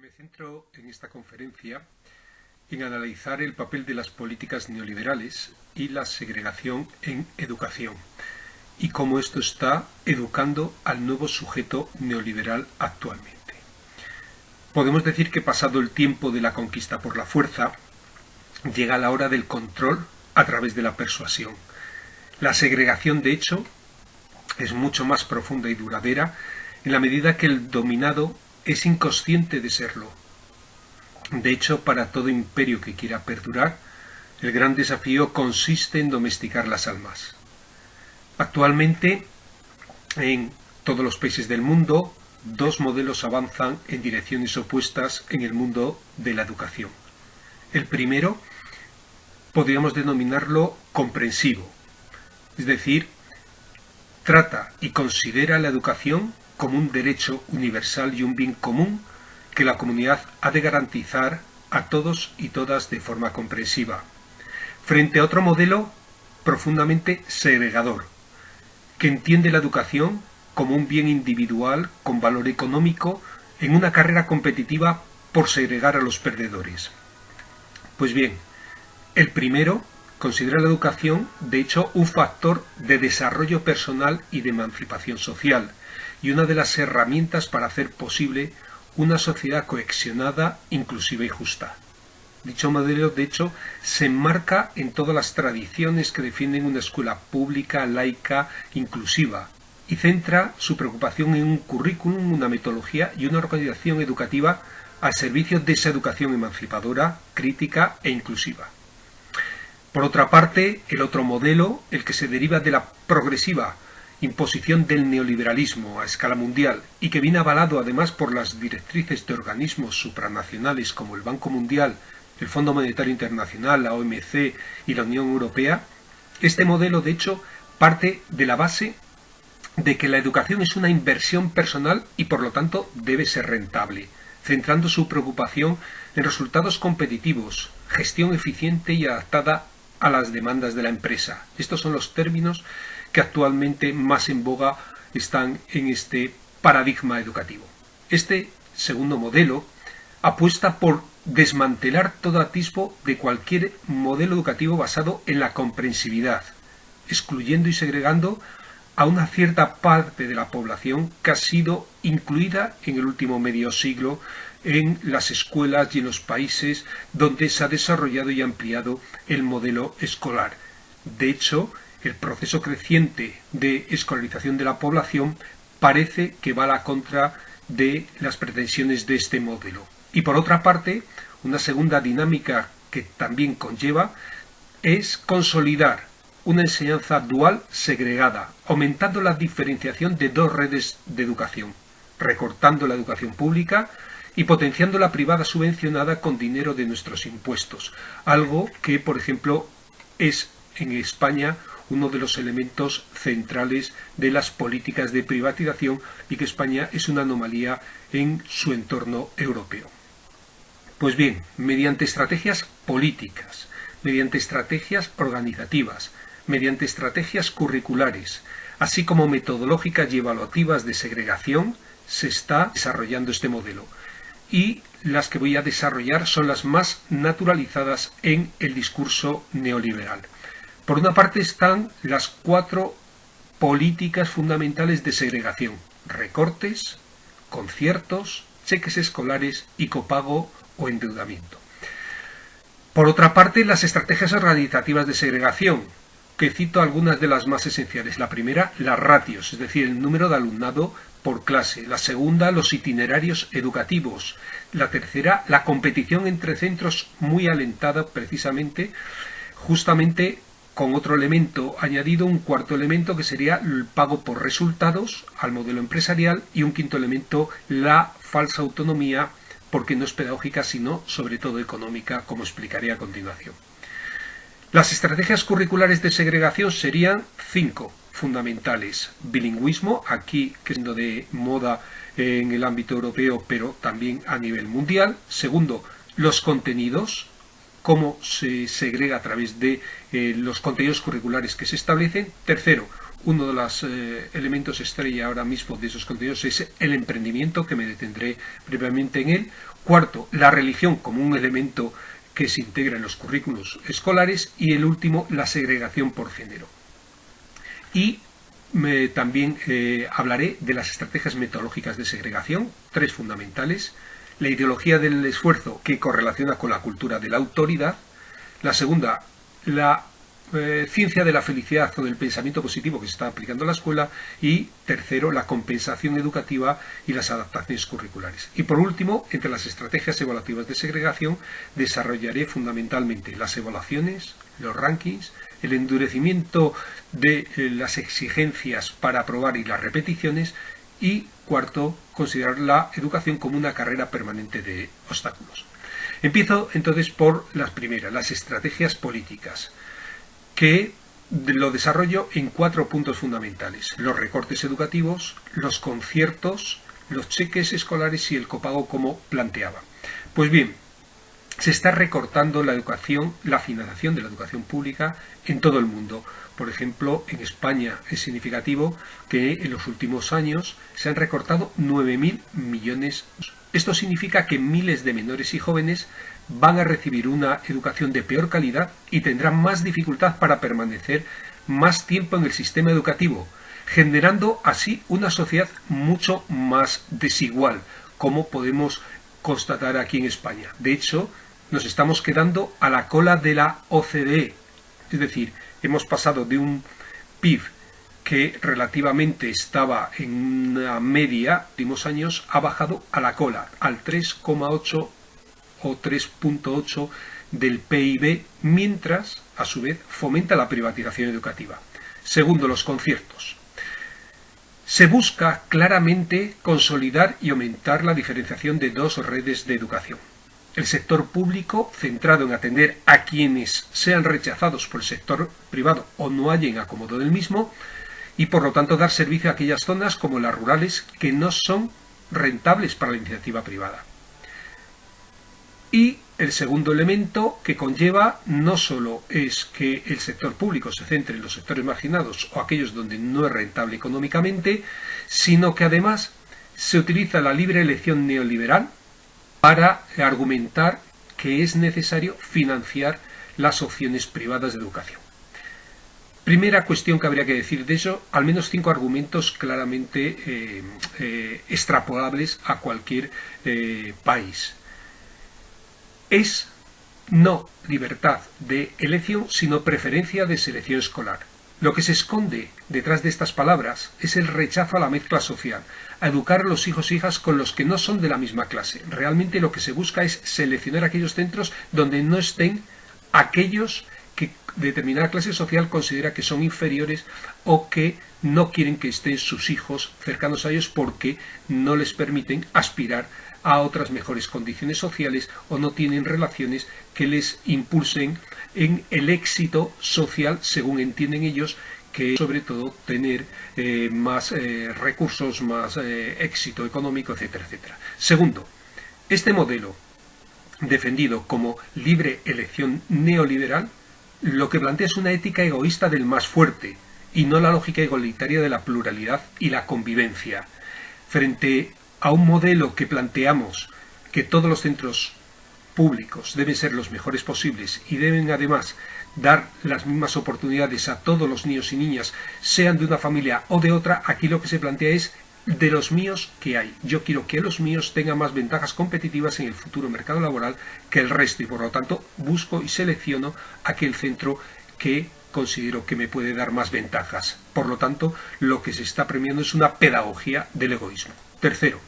Me centro en esta conferencia en analizar el papel de las políticas neoliberales y la segregación en educación y cómo esto está educando al nuevo sujeto neoliberal actualmente. Podemos decir que pasado el tiempo de la conquista por la fuerza, llega la hora del control a través de la persuasión. La segregación, de hecho, es mucho más profunda y duradera en la medida que el dominado es inconsciente de serlo. De hecho, para todo imperio que quiera perdurar, el gran desafío consiste en domesticar las almas. Actualmente, en todos los países del mundo, dos modelos avanzan en direcciones opuestas en el mundo de la educación. El primero podríamos denominarlo comprensivo, es decir, trata y considera la educación como un derecho universal y un bien común que la comunidad ha de garantizar a todos y todas de forma comprensiva, frente a otro modelo profundamente segregador, que entiende la educación como un bien individual con valor económico en una carrera competitiva por segregar a los perdedores. Pues bien, el primero considera la educación, de hecho, un factor de desarrollo personal y de emancipación social, y una de las herramientas para hacer posible una sociedad cohesionada, inclusiva y justa. Dicho modelo, de hecho, se enmarca en todas las tradiciones que defienden una escuela pública, laica, inclusiva, y centra su preocupación en un currículum, una metodología y una organización educativa al servicio de esa educación emancipadora, crítica e inclusiva. Por otra parte, el otro modelo, el que se deriva de la progresiva imposición del neoliberalismo a escala mundial y que viene avalado además por las directrices de organismos supranacionales como el Banco Mundial, el Fondo Monetario Internacional, la OMC y la Unión Europea, este modelo de hecho parte de la base de que la educación es una inversión personal y por lo tanto debe ser rentable, centrando su preocupación en resultados competitivos, gestión eficiente y adaptada a las demandas de la empresa. Estos son los términos que actualmente más en boga están en este paradigma educativo. Este segundo modelo apuesta por desmantelar todo atisbo de cualquier modelo educativo basado en la comprensividad, excluyendo y segregando a una cierta parte de la población que ha sido incluida en el último medio siglo en las escuelas y en los países donde se ha desarrollado y ampliado el modelo escolar. De hecho, el proceso creciente de escolarización de la población parece que va a la contra de las pretensiones de este modelo. Y por otra parte, una segunda dinámica que también conlleva es consolidar una enseñanza dual segregada, aumentando la diferenciación de dos redes de educación, recortando la educación pública y potenciando la privada subvencionada con dinero de nuestros impuestos, algo que, por ejemplo, es en España uno de los elementos centrales de las políticas de privatización y que España es una anomalía en su entorno europeo. Pues bien, mediante estrategias políticas, mediante estrategias organizativas, mediante estrategias curriculares, así como metodológicas y evaluativas de segregación, se está desarrollando este modelo. Y las que voy a desarrollar son las más naturalizadas en el discurso neoliberal. Por una parte están las cuatro políticas fundamentales de segregación: recortes, conciertos, cheques escolares y copago o endeudamiento. Por otra parte, las estrategias organizativas de segregación, que cito algunas de las más esenciales. La primera, las ratios, es decir, el número de alumnado por clase. La segunda, los itinerarios educativos. La tercera, la competición entre centros, muy alentada precisamente, justamente con otro elemento añadido, un cuarto elemento que sería el pago por resultados al modelo empresarial, y un quinto elemento, la falsa autonomía, porque no es pedagógica sino sobre todo económica, como explicaré a continuación. Las estrategias curriculares de segregación serían 5 fundamentales: bilingüismo, aquí que siendo de moda en el ámbito europeo pero también a nivel mundial. Segundo, los contenidos, cómo se segrega a través de los contenidos curriculares que se establecen. Tercero, uno de los elementos estrella ahora mismo de esos contenidos es el emprendimiento, que me detendré brevemente en él. Cuarto, la religión como un elemento que se integra en los currículos escolares. Y el último, la segregación por género. Y también hablaré de las estrategias metodológicas de segregación, 3 fundamentales. La ideología del esfuerzo, que correlaciona con la cultura de la autoridad. La segunda, la ciencia de la felicidad o del pensamiento positivo, que se está aplicando en la escuela. Y tercero, la compensación educativa y las adaptaciones curriculares. Y por último, entre las estrategias evaluativas de segregación, desarrollaré fundamentalmente las evaluaciones, los rankings, el endurecimiento de las exigencias para aprobar y las repeticiones. Y cuarto, considerar la educación como una carrera permanente de obstáculos. Empiezo entonces por las primeras, las estrategias políticas, que lo desarrollo en 4 puntos fundamentales: los recortes educativos, los conciertos, los cheques escolares y el copago, como planteaba. Pues bien, se está recortando la educación, la financiación de la educación pública en todo el mundo. Por ejemplo, en España es significativo que en los últimos años se han recortado 9.000 millones. Esto significa que miles de menores y jóvenes van a recibir una educación de peor calidad y tendrán más dificultad para permanecer más tiempo en el sistema educativo, generando así una sociedad mucho más desigual, como podemos constatar aquí en España. De hecho, nos estamos quedando a la cola de la OCDE, es decir, hemos pasado de un PIB que relativamente estaba en una media en los últimos años, ha bajado a la cola, al 3,8 o 3,8 del PIB, mientras, a su vez, fomenta la privatización educativa. Segundo, los conciertos. Se busca claramente consolidar y aumentar la diferenciación de 2 redes de educación. El sector público, centrado en atender a quienes sean rechazados por el sector privado o no hallen acomodo del mismo, y por lo tanto dar servicio a aquellas zonas como las rurales que no son rentables para la iniciativa privada. Y el segundo elemento que conlleva no solo es que el sector público se centre en los sectores marginados o aquellos donde no es rentable económicamente, sino que además se utiliza la libre elección neoliberal para argumentar que es necesario financiar las opciones privadas de educación. Primera cuestión que habría que decir de eso: al menos 5 argumentos claramente extrapolables a cualquier país. Es no libertad de elección, sino preferencia de selección escolar. Lo que se esconde detrás de estas palabras es el rechazo a la mezcla social, a educar a los hijos e hijas con los que no son de la misma clase. Realmente lo que se busca es seleccionar aquellos centros donde no estén aquellos que determinada clase social considera que son inferiores o que no quieren que estén sus hijos cercanos a ellos porque no les permiten aspirar a otras mejores condiciones sociales o no tienen relaciones que les impulsen en el éxito social, según entienden ellos, que es sobre todo tener más recursos, más éxito económico, etcétera, etcétera. Segundo, este modelo defendido como libre elección neoliberal lo que plantea es una ética egoísta del más fuerte y no la lógica igualitaria de la pluralidad y la convivencia. Frente a un modelo que planteamos que todos los centros públicos deben ser los mejores posibles y deben además dar las mismas oportunidades a todos los niños y niñas, sean de una familia o de otra, aquí lo que se plantea es de los míos que hay. Yo quiero que los míos tengan más ventajas competitivas en el futuro mercado laboral que el resto y por lo tanto busco y selecciono aquel centro que considero que me puede dar más ventajas. Por lo tanto, lo que se está premiando es una pedagogía del egoísmo. Tercero,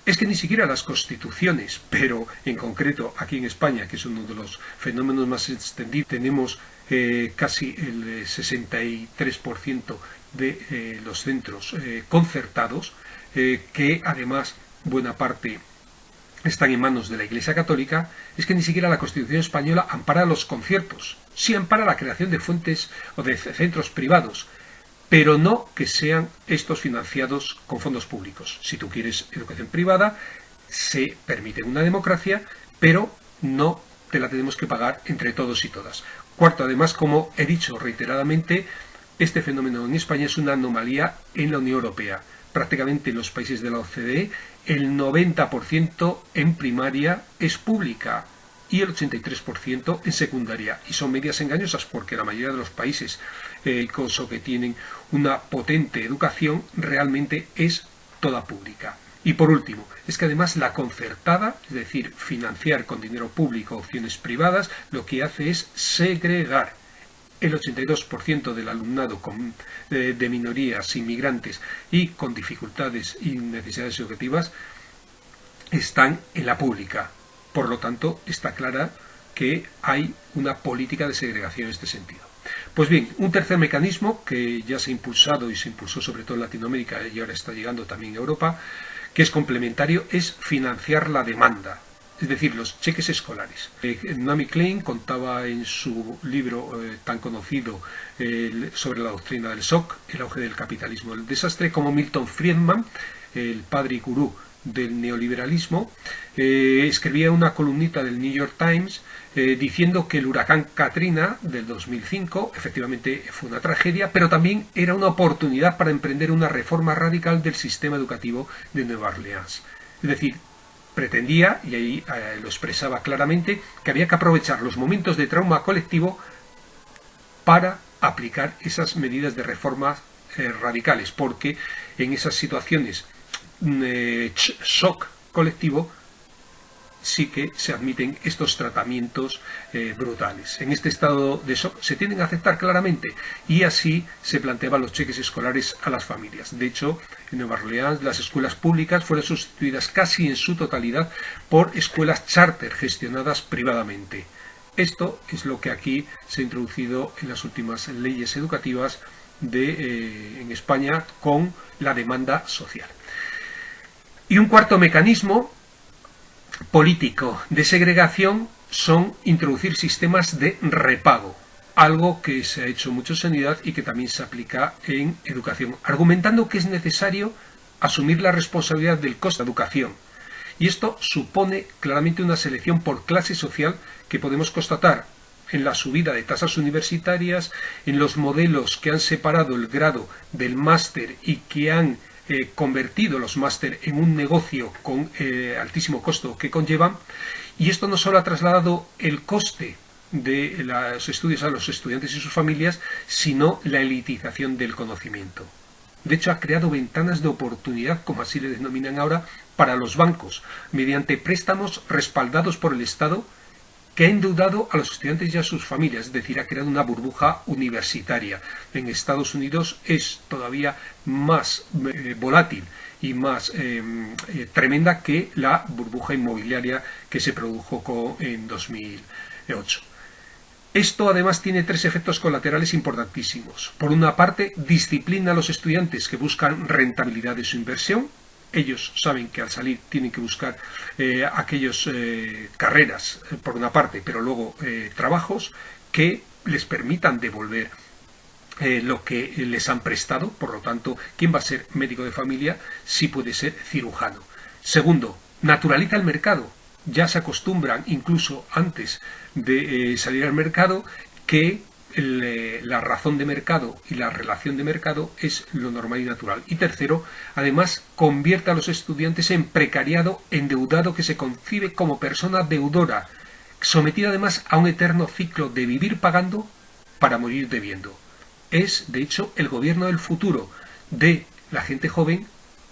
es que ni siquiera las constituciones, pero en concreto aquí en España, que es uno de los fenómenos más extendidos, tenemos casi el 63% de los centros concertados, que además buena parte están en manos de la Iglesia Católica. Es que ni siquiera la Constitución española ampara los conciertos. Sí ampara la creación de fuentes o de centros privados, pero no que sean estos financiados con fondos públicos. Si tú quieres educación privada, se permite una democracia, pero no te la tenemos que pagar entre todos y todas. Cuarto, además, como he dicho reiteradamente, Este fenómeno en España es una anomalía en la Unión Europea. Prácticamente en los países de la OCDE el 90% en primaria es pública y el 83% en secundaria. Y son medidas engañosas porque la mayoría de los países que tienen una potente educación realmente es toda pública. Y por último, es que además la concertada, es decir, financiar con dinero público opciones privadas, lo que hace es segregar. El 82% del alumnado de minorías, inmigrantes y con dificultades y necesidades educativas están en la pública. Por lo tanto, está clara que hay una política de segregación en este sentido. Pues bien, un tercer mecanismo que ya se ha impulsado y se impulsó sobre todo en Latinoamérica y ahora está llegando también a Europa, que es complementario, es financiar la demanda. Es decir, los cheques escolares. Naomi Klein contaba en su libro tan conocido sobre la doctrina del shock, el auge del capitalismo del desastre, como Milton Friedman, el padre y gurú del neoliberalismo, escribía una columnita del New York Times diciendo que el huracán Katrina del 2005 efectivamente fue una tragedia, pero también era una oportunidad para emprender una reforma radical del sistema educativo de Nueva Orleans. Es decir, pretendía, y ahí lo expresaba claramente, que había que aprovechar los momentos de trauma colectivo para aplicar esas medidas de reformas radicales, porque en esas situaciones shock colectivo sí que se admiten estos tratamientos brutales. En este estado de shock se tienden a aceptar claramente y así se planteaban los cheques escolares a las familias. De hecho, en Nueva Orleans las escuelas públicas fueron sustituidas casi en su totalidad por escuelas charter gestionadas privadamente. Esto es lo que aquí se ha introducido en las últimas leyes educativas en España con la demanda social. Y un cuarto mecanismo político de segregación son introducir sistemas de repago, algo que se ha hecho mucho en sanidad y que también se aplica en educación, argumentando que es necesario asumir la responsabilidad del coste de la educación. Y esto supone claramente una selección por clase social que podemos constatar en la subida de tasas universitarias, en los modelos que han separado el grado del máster y que han convertido los máster en un negocio con altísimo costo que conllevan, y esto no solo ha trasladado el coste de los estudios a los estudiantes y sus familias, sino la elitización del conocimiento. De hecho, ha creado ventanas de oportunidad, como así le denominan ahora, para los bancos, mediante préstamos respaldados por el Estado, que ha endeudado a los estudiantes y a sus familias, es decir, ha creado una burbuja universitaria. En Estados Unidos es todavía más volátil y más tremenda que la burbuja inmobiliaria que se produjo en 2008. Esto además tiene tres efectos colaterales importantísimos. Por una parte, disciplina a los estudiantes que buscan rentabilidad de su inversión. Ellos saben que al salir tienen que buscar aquellas carreras, por una parte, pero luego trabajos que les permitan devolver lo que les han prestado. Por lo tanto, ¿quién va a ser médico de familia? Sí puede ser cirujano. Segundo, naturaliza el mercado. Ya se acostumbran, incluso antes de salir al mercado, que la razón de mercado y la relación de mercado es lo normal y natural. Y tercero, además, convierte a los estudiantes en precariado, endeudado, que se concibe como persona deudora, sometida además a un eterno ciclo de vivir pagando para morir debiendo. Es, de hecho, el gobierno del futuro de la gente joven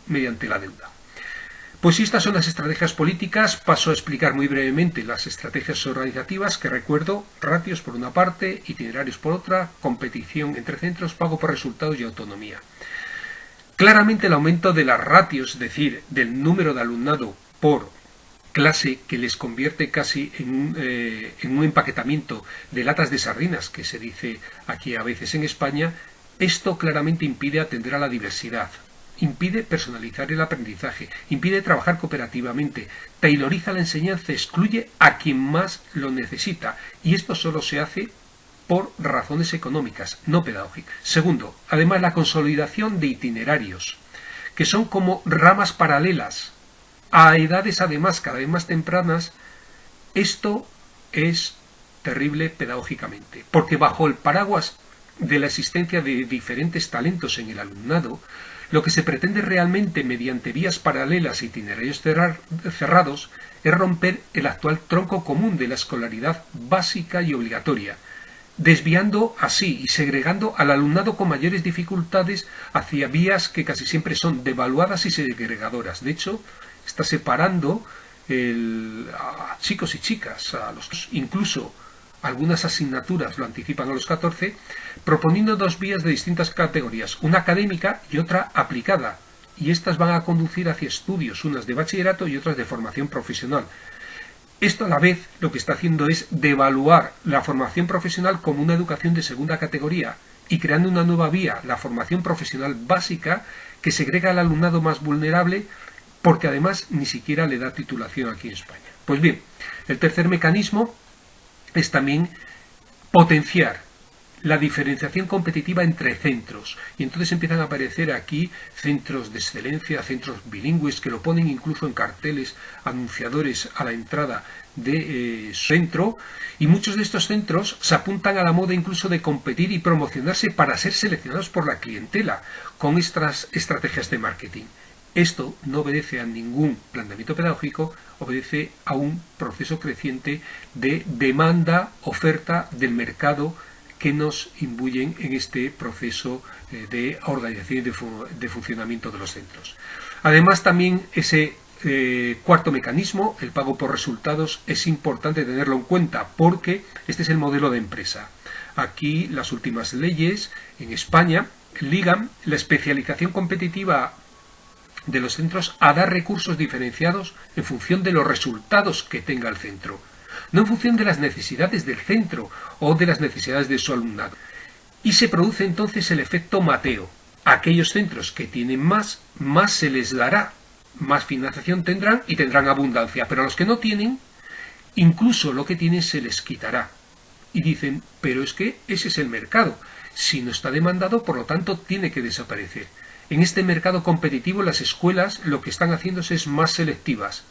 mediante la deuda. Pues si estas son las estrategias políticas, paso a explicar muy brevemente las estrategias organizativas que recuerdo: ratios por una parte, itinerarios por otra, competición entre centros, pago por resultados y autonomía. Claramente el aumento de las ratios, es decir, del número de alumnado por clase, que les convierte casi en un empaquetamiento de latas de sardinas, que se dice aquí a veces en España, esto claramente impide atender a la diversidad. Impide personalizar el aprendizaje, impide trabajar cooperativamente, tailoriza la enseñanza, excluye a quien más lo necesita, y esto solo se hace por razones económicas, no pedagógicas. Segundo, además, la consolidación de itinerarios, que son como ramas paralelas, a edades además cada vez más tempranas. Esto es terrible pedagógicamente, porque bajo el paraguas de la existencia de diferentes talentos en el alumnado, lo que se pretende realmente mediante vías paralelas e itinerarios cerrados es romper el actual tronco común de la escolaridad básica y obligatoria, desviando así y segregando al alumnado con mayores dificultades hacia vías que casi siempre son devaluadas y segregadoras. De hecho, está separando a chicos y chicas, incluso algunas asignaturas lo anticipan a los 14, proponiendo dos vías de distintas categorías, una académica y otra aplicada, y estas van a conducir hacia estudios, unas de bachillerato y otras de formación profesional. Esto a la vez lo que está haciendo es devaluar la formación profesional como una educación de segunda categoría y creando una nueva vía, la formación profesional básica, que segrega al alumnado más vulnerable porque además ni siquiera le da titulación aquí en España. Pues bien, el tercer mecanismo es también potenciar la diferenciación competitiva entre centros, y entonces empiezan a aparecer aquí centros de excelencia, centros bilingües, que lo ponen incluso en carteles anunciadores a la entrada de su centro, y muchos de estos centros se apuntan a la moda incluso de competir y promocionarse para ser seleccionados por la clientela con estas estrategias de marketing. Esto no obedece a ningún planteamiento pedagógico, obedece a un proceso creciente de demanda-oferta del mercado que nos imbuyen en este proceso de organización y de funcionamiento de los centros. Además, también ese cuarto mecanismo, el pago por resultados, es importante tenerlo en cuenta porque este es el modelo de empresa. Aquí las últimas leyes en España ligan la especialización competitiva de los centros a dar recursos diferenciados en función de los resultados que tenga el centro, no en función de las necesidades del centro o de las necesidades de su alumnado. Y se produce entonces el efecto Mateo. A aquellos centros que tienen más se les dará, más financiación tendrán y tendrán abundancia, pero a los que no tienen, incluso lo que tienen se les quitará. Y dicen, pero es que ese es el mercado. Si no está demandado, por lo tanto, tiene que desaparecer. En este mercado competitivo, las escuelas lo que están haciéndose es más selectivas.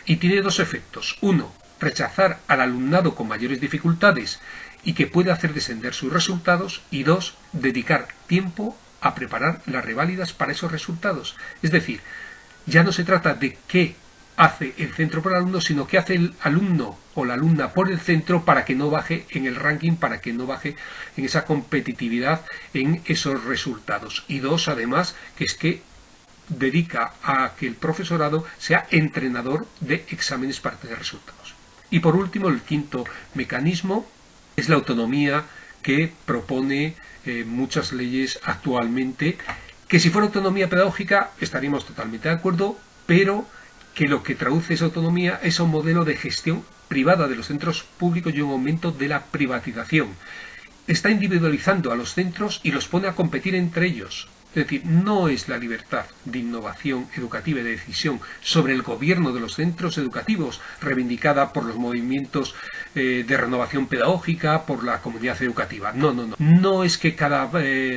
Y tiene dos efectos. Uno, rechazar al alumnado con mayores dificultades y que puede hacer descender sus resultados. Y dos, dedicar tiempo a preparar las reválidas para esos resultados. Es decir, ya no se trata de qué hace el centro por el alumno, sino qué hace el alumno o la alumna por el centro para que no baje en el ranking, para que no baje en esa competitividad, en esos resultados. Y dos, además, que es que dedica a que el profesorado sea entrenador de exámenes para tener resultados. Y por último, el quinto mecanismo es la autonomía que propone muchas leyes actualmente, que si fuera autonomía pedagógica estaríamos totalmente de acuerdo, pero que lo que traduce esa autonomía es un modelo de gestión privada de los centros públicos y un aumento de la privatización. Está individualizando a los centros y los pone a competir entre ellos. Es decir, no es la libertad de innovación educativa y de decisión sobre el gobierno de los centros educativos, reivindicada por los movimientos de renovación pedagógica, por la comunidad educativa. No. No es que cada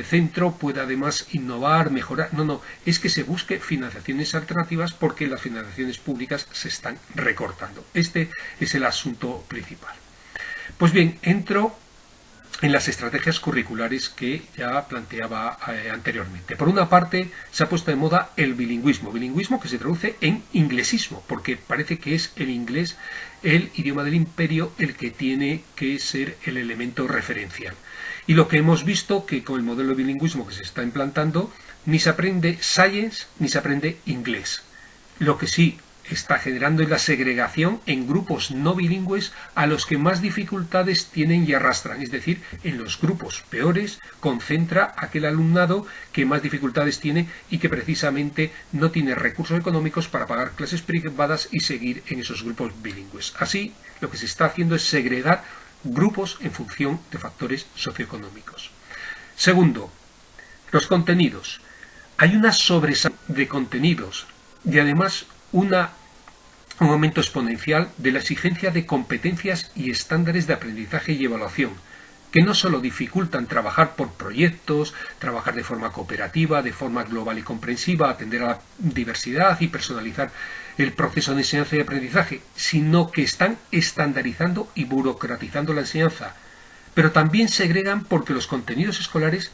centro pueda además innovar, mejorar. No. Es que se busque financiaciones alternativas porque las financiaciones públicas se están recortando. Este es el asunto principal. Pues bien, entro en las estrategias curriculares que ya planteaba anteriormente. Por una parte, se ha puesto de moda el bilingüismo que se traduce en inglesismo, porque parece que es el inglés, el idioma del imperio, el que tiene que ser el elemento referencial. Y lo que hemos visto, que con el modelo de bilingüismo que se está implantando, ni se aprende science, ni se aprende inglés. Lo que sí está generando es la segregación en grupos no bilingües a los que más dificultades tienen y arrastran. Es decir, en los grupos peores concentra aquel alumnado que más dificultades tiene y que precisamente no tiene recursos económicos para pagar clases privadas y seguir en esos grupos bilingües. Así, lo que se está haciendo es segregar grupos en función de factores socioeconómicos. Segundo, los contenidos. Hay una sobresalida de contenidos y además un aumento exponencial de la exigencia de competencias y estándares de aprendizaje y evaluación, que no solo dificultan trabajar por proyectos, trabajar de forma cooperativa, de forma global y comprensiva, atender a la diversidad y personalizar el proceso de enseñanza y aprendizaje, sino que están estandarizando y burocratizando la enseñanza, pero también segregan porque los contenidos escolares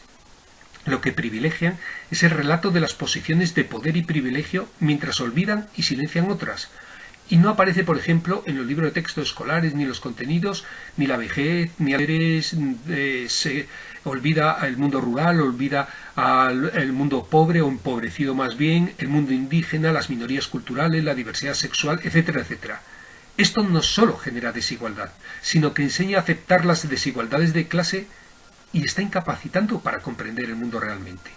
lo que privilegian es el relato de las posiciones de poder y privilegio, mientras olvidan y silencian otras. Y no aparece, por ejemplo, en los libros de texto escolares ni los contenidos, ni la vejez, ni se olvida el mundo rural, olvida el mundo pobre o empobrecido más bien, el mundo indígena, las minorías culturales, la diversidad sexual, etcétera, etcétera. Esto no solo genera desigualdad, sino que enseña a aceptar las desigualdades de clase y está incapacitando para comprender el mundo realmente.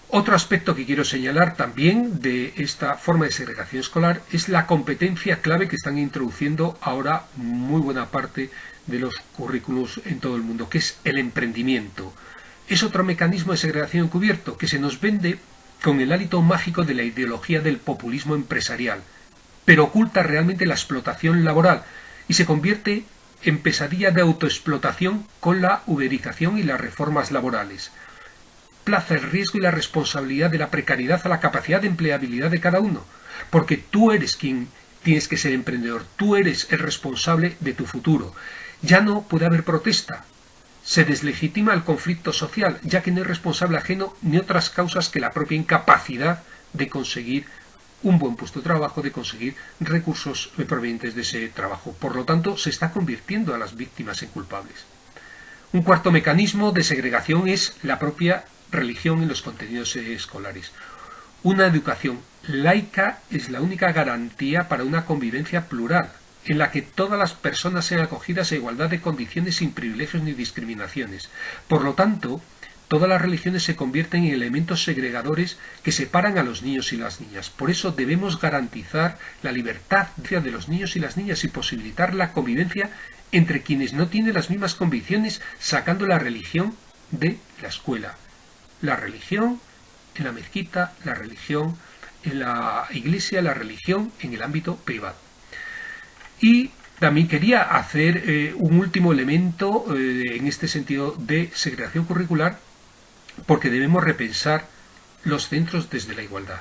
Otro aspecto que quiero señalar también de esta forma de segregación escolar es la competencia clave que están introduciendo ahora muy buena parte de los currículos en todo el mundo, que es el emprendimiento. Es otro mecanismo de segregación encubierto que se nos vende con el hálito mágico de la ideología del populismo empresarial, pero oculta realmente la explotación laboral y se convierte en pesadilla de autoexplotación con la uberización y las reformas laborales. Plaza el riesgo y la responsabilidad de la precariedad a la capacidad de empleabilidad de cada uno, porque tú eres quien tienes que ser emprendedor, tú eres el responsable de tu futuro. Ya no puede haber protesta, se deslegitima el conflicto social, ya que no es responsable ajeno ni otras causas que la propia incapacidad de conseguir un buen puesto de trabajo, de conseguir recursos provenientes de ese trabajo. Por lo tanto, se está convirtiendo a las víctimas en culpables. Un cuarto mecanismo de segregación es la propia religión en los contenidos escolares. Una educación laica es la única garantía para una convivencia plural, en la que todas las personas sean acogidas a igualdad de condiciones sin privilegios ni discriminaciones. Por lo tanto, todas las religiones se convierten en elementos segregadores que separan a los niños y las niñas. Por eso debemos garantizar la libertad de los niños y las niñas y posibilitar la convivencia entre quienes no tienen las mismas convicciones, sacando la religión de la escuela. La religión en la mezquita, la religión en la iglesia, la religión en el ámbito privado. Y también quería hacer un último elemento en este sentido de segregación curricular, porque debemos repensar los centros desde la igualdad.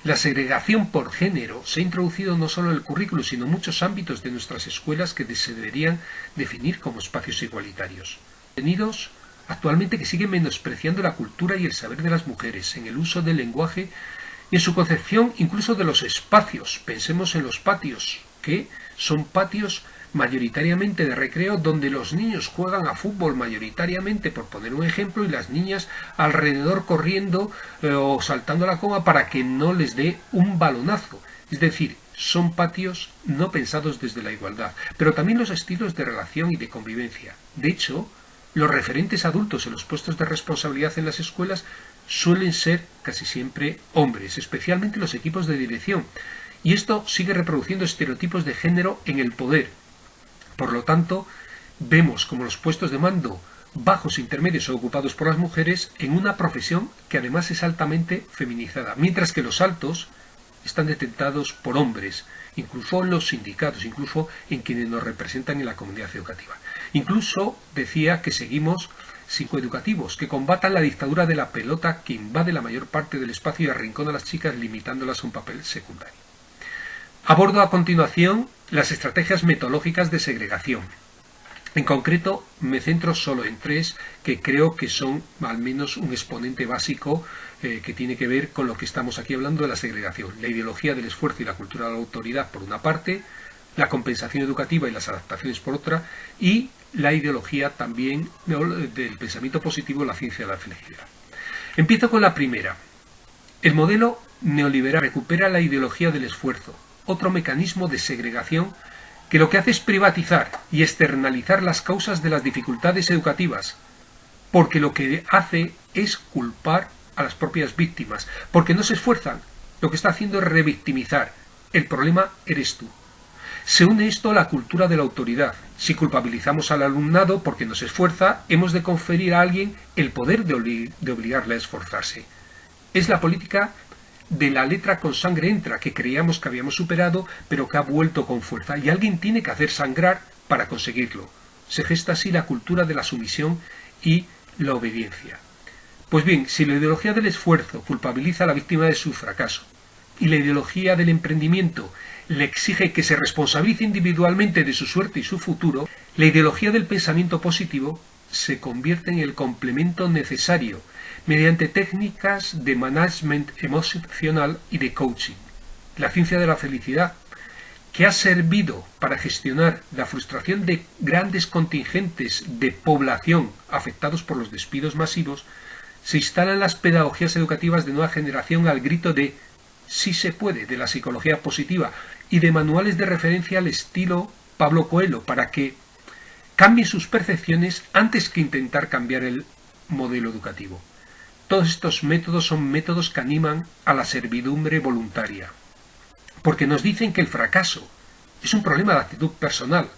La segregación por género se ha introducido no solo en el currículo, sino en muchos ámbitos de nuestras escuelas que se deberían definir como espacios igualitarios. Contenidos actualmente que siguen menospreciando la cultura y el saber de las mujeres, en el uso del lenguaje y en su concepción incluso de los espacios. Pensemos en los patios, que son patios mayoritariamente de recreo donde los niños juegan a fútbol mayoritariamente, por poner un ejemplo, y las niñas alrededor corriendo o saltando la coma para que no les dé un balonazo. Es decir, son patios no pensados desde la igualdad, pero también los estilos de relación y de convivencia. De hecho, los referentes adultos en los puestos de responsabilidad en las escuelas suelen ser casi siempre hombres, especialmente los equipos de dirección, y esto sigue reproduciendo estereotipos de género en el poder. Por lo tanto, vemos como los puestos de mando bajos, intermedios o ocupados por las mujeres en una profesión que además es altamente feminizada, mientras que los altos están detentados por hombres, incluso en los sindicatos, incluso en quienes nos representan en la comunidad educativa. Incluso decía que seguimos psicoeducativos, que combatan la dictadura de la pelota que invade la mayor parte del espacio y arrincona a las chicas limitándolas a un papel secundario. Abordo a continuación las estrategias metodológicas de segregación. En concreto, me centro solo en tres que creo que son al menos un exponente básico que tiene que ver con lo que estamos aquí hablando de la segregación. La ideología del esfuerzo y la cultura de la autoridad por una parte, la compensación educativa y las adaptaciones por otra, y la ideología también del pensamiento positivo, la ciencia de la felicidad. Empiezo con la primera. El modelo neoliberal recupera la ideología del esfuerzo, otro mecanismo de segregación que lo que hace es privatizar y externalizar las causas de las dificultades educativas, porque lo que hace es culpar a las propias víctimas, porque no se esfuerzan, lo que está haciendo es revictimizar. El problema eres tú. Se une esto a la cultura de la autoridad. Si culpabilizamos al alumnado porque no se esfuerza, hemos de conferir a alguien el poder de obligarle a esforzarse. Es la política de la letra con sangre entra, que creíamos que habíamos superado, pero que ha vuelto con fuerza, y alguien tiene que hacer sangrar para conseguirlo. Se gesta así la cultura de la sumisión y la obediencia. Pues bien, si la ideología del esfuerzo culpabiliza a la víctima de su fracaso, y la ideología del emprendimiento le exige que se responsabilice individualmente de su suerte y su futuro, La ideología del pensamiento positivo se convierte en el complemento necesario mediante técnicas de management emocional y de coaching. La ciencia de la felicidad, que ha servido para gestionar la frustración de grandes contingentes de población afectados por los despidos masivos, se instala en las pedagogías educativas de nueva generación al grito de "sí se puede" de la psicología positiva y de manuales de referencia al estilo Pablo Coelho para que cambien sus percepciones antes que intentar cambiar el modelo educativo. Todos estos métodos son métodos que animan a la servidumbre voluntaria, porque nos dicen que el fracaso es un problema de actitud personal.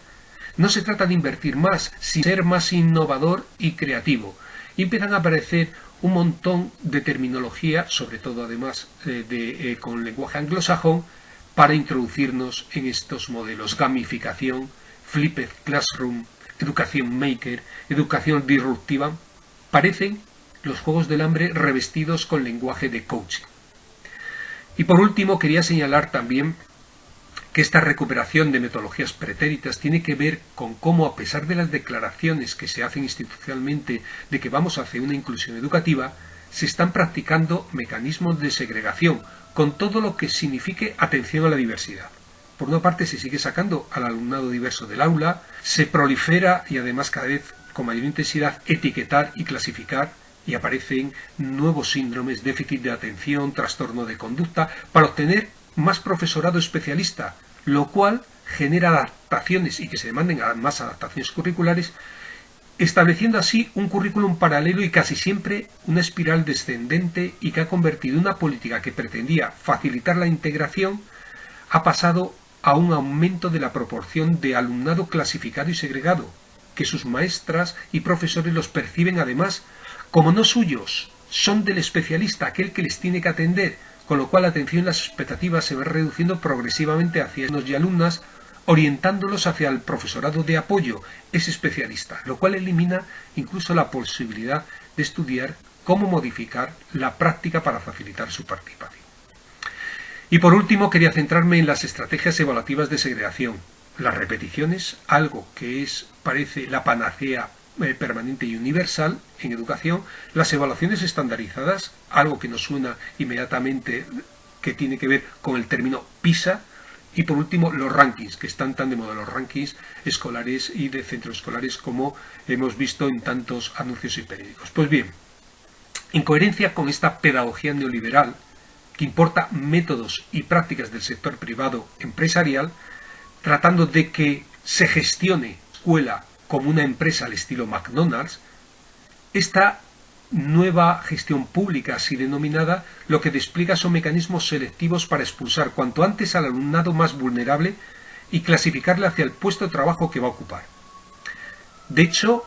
No se trata de invertir más, sino ser más innovador y creativo. Y empiezan a aparecer un montón de terminología, sobre todo además con lenguaje anglosajón, para introducirnos en estos modelos. Gamificación, flipped classroom, educación maker, educación disruptiva. Parecen los juegos del hambre revestidos con lenguaje de coaching. Y por último quería señalar también que esta recuperación de metodologías pretéritas tiene que ver con cómo, a pesar de las declaraciones que se hacen institucionalmente de que vamos hacia una inclusión educativa, se están practicando mecanismos de segregación, con todo lo que signifique atención a la diversidad. Por una parte se sigue sacando al alumnado diverso del aula, se prolifera y además cada vez con mayor intensidad etiquetar y clasificar, y aparecen nuevos síndromes, déficit de atención, trastorno de conducta, para obtener más profesorado especialista, lo cual genera adaptaciones y que se demanden más adaptaciones curriculares, estableciendo así un currículum paralelo y casi siempre una espiral descendente, y que ha convertido una política que pretendía facilitar la integración, ha pasado a un aumento de la proporción de alumnado clasificado y segregado, que sus maestras y profesores los perciben además como no suyos, son del especialista, aquel que les tiene que atender, con lo cual la atención y las expectativas se van reduciendo progresivamente hacia alumnos y alumnas, orientándolos hacia el profesorado de apoyo, ese especialista, lo cual elimina incluso la posibilidad de estudiar cómo modificar la práctica para facilitar su participación. Y por último quería centrarme en las estrategias evaluativas de segregación. Las repeticiones, algo que parece la panacea permanente y universal en educación, las evaluaciones estandarizadas, algo que nos suena inmediatamente que tiene que ver con el término PISA, y por último los rankings, que están tan de moda, los rankings escolares y de centros escolares, como hemos visto en tantos anuncios y periódicos. Pues bien, en coherencia con esta pedagogía neoliberal que importa métodos y prácticas del sector privado empresarial, tratando de que se gestione escuela como una empresa al estilo McDonald's, esta nueva gestión pública, así denominada, lo que despliega son mecanismos selectivos para expulsar cuanto antes al alumnado más vulnerable y clasificarle hacia el puesto de trabajo que va a ocupar. De hecho,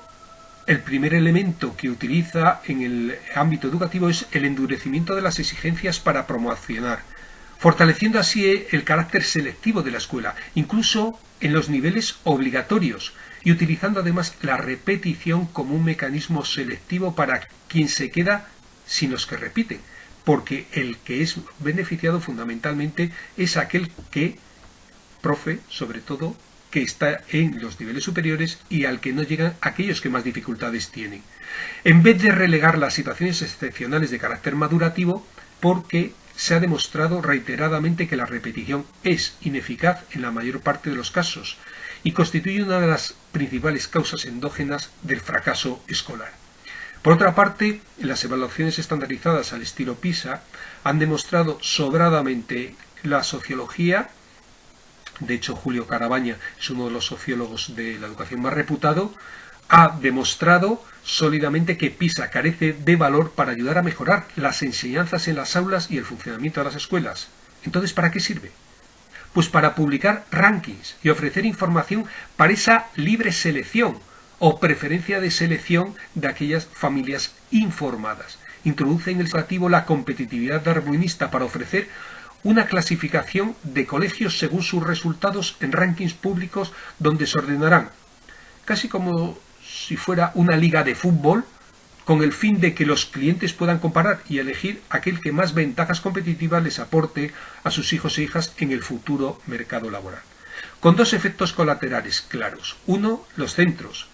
el primer elemento que utiliza en el ámbito educativo es el endurecimiento de las exigencias para promocionar, fortaleciendo así el carácter selectivo de la escuela, incluso en los niveles obligatorios, y utilizando además la repetición como un mecanismo selectivo para quien se queda sin los que repiten, porque el que es beneficiado fundamentalmente es aquel profe sobre todo, que está en los niveles superiores y al que no llegan aquellos que más dificultades tienen. En vez de relegar las situaciones excepcionales de carácter madurativo, porque se ha demostrado reiteradamente que la repetición es ineficaz en la mayor parte de los casos y constituye una de las principales causas endógenas del fracaso escolar. Por otra parte, las evaluaciones estandarizadas al estilo PISA han demostrado sobradamente la sociología. De hecho, Julio Carabaña es uno de los sociólogos de la educación más reputado, ha demostrado sólidamente que PISA carece de valor para ayudar a mejorar las enseñanzas en las aulas y el funcionamiento de las escuelas. Entonces, ¿para qué sirve? Pues para publicar rankings y ofrecer información para esa libre selección o preferencia de selección de aquellas familias informadas. Introduce en el educativo la competitividad darwinista para ofrecer una clasificación de colegios según sus resultados en rankings públicos, donde se ordenarán, casi como si fuera una liga de fútbol, con el fin de que los clientes puedan comparar y elegir aquel que más ventajas competitivas les aporte a sus hijos e hijas en el futuro mercado laboral. con dos efectos colaterales claros. Uno, los centros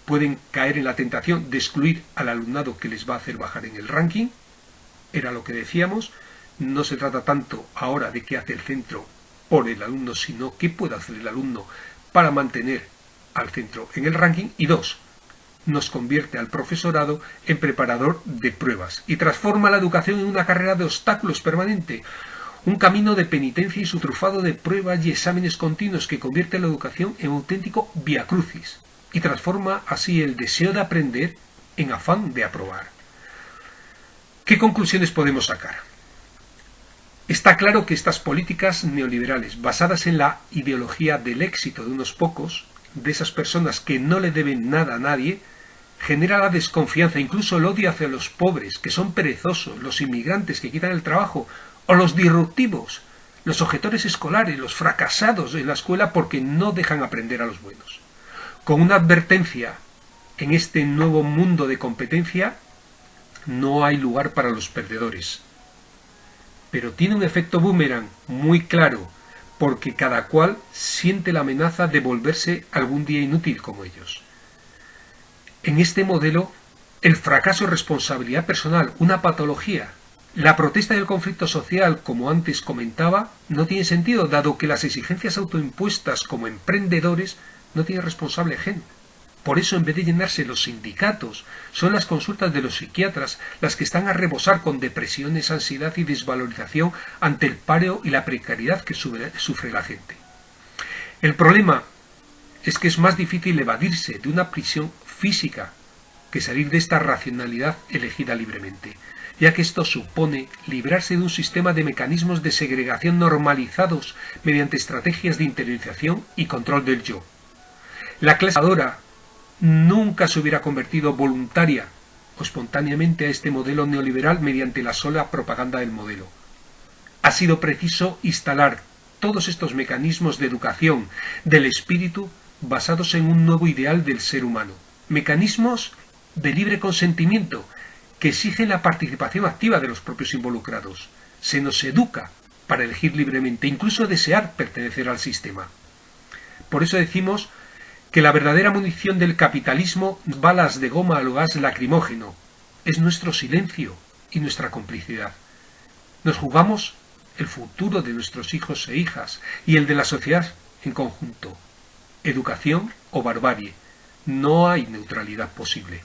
pueden caer en la tentación de excluir al alumnado que les va a hacer bajar en el ranking. Era lo que decíamos, no se trata tanto ahora de qué hace el centro por el alumno, sino qué puede hacer el alumno para mantener al centro en el ranking. Y dos, nos convierte al profesorado en preparador de pruebas y transforma la educación en una carrera de obstáculos permanente, un camino de penitencia y su trufado de pruebas y exámenes continuos que convierte la educación en un auténtico viacrucis y transforma así el deseo de aprender en afán de aprobar. ¿Qué conclusiones podemos sacar? Está claro que estas políticas neoliberales, basadas en la ideología del éxito de unos pocos, de esas personas que no le deben nada a nadie, genera la desconfianza, incluso el odio hacia los pobres, que son perezosos, los inmigrantes que quitan el trabajo, o los disruptivos, los objetores escolares, los fracasados en la escuela porque no dejan aprender a los buenos. Con una advertencia: en este nuevo mundo de competencia no hay lugar para los perdedores. Pero tiene un efecto boomerang muy claro, porque cada cual siente la amenaza de volverse algún día inútil como ellos. En este modelo, el fracaso es responsabilidad personal, una patología. La protesta del conflicto social, como antes comentaba, no tiene sentido, dado que las exigencias autoimpuestas como emprendedores no tienen responsable ajeno. Por eso, en vez de llenarse los sindicatos, son las consultas de los psiquiatras las que están a rebosar con depresiones, ansiedad y desvalorización ante el paro y la precariedad que sufre la gente. El problema es que es más difícil evadirse de una prisión física que salir de esta racionalidad elegida libremente, ya que esto supone librarse de un sistema de mecanismos de segregación normalizados mediante estrategias de interiorización y control del yo. La clase trabajadora nunca se hubiera convertido voluntaria o espontáneamente a este modelo neoliberal mediante la sola propaganda del modelo. Ha sido preciso instalar todos estos mecanismos de educación del espíritu basados en un nuevo ideal del ser humano, mecanismos de libre consentimiento que exigen la participación activa de los propios involucrados. Se nos educa para elegir libremente, incluso desear pertenecer al sistema. Por eso decimos que la verdadera munición del capitalismo, balas de goma al gas lacrimógeno, es nuestro silencio y nuestra complicidad. Nos jugamos el futuro de nuestros hijos e hijas y el de la sociedad en conjunto. Educación o barbarie. No hay neutralidad posible.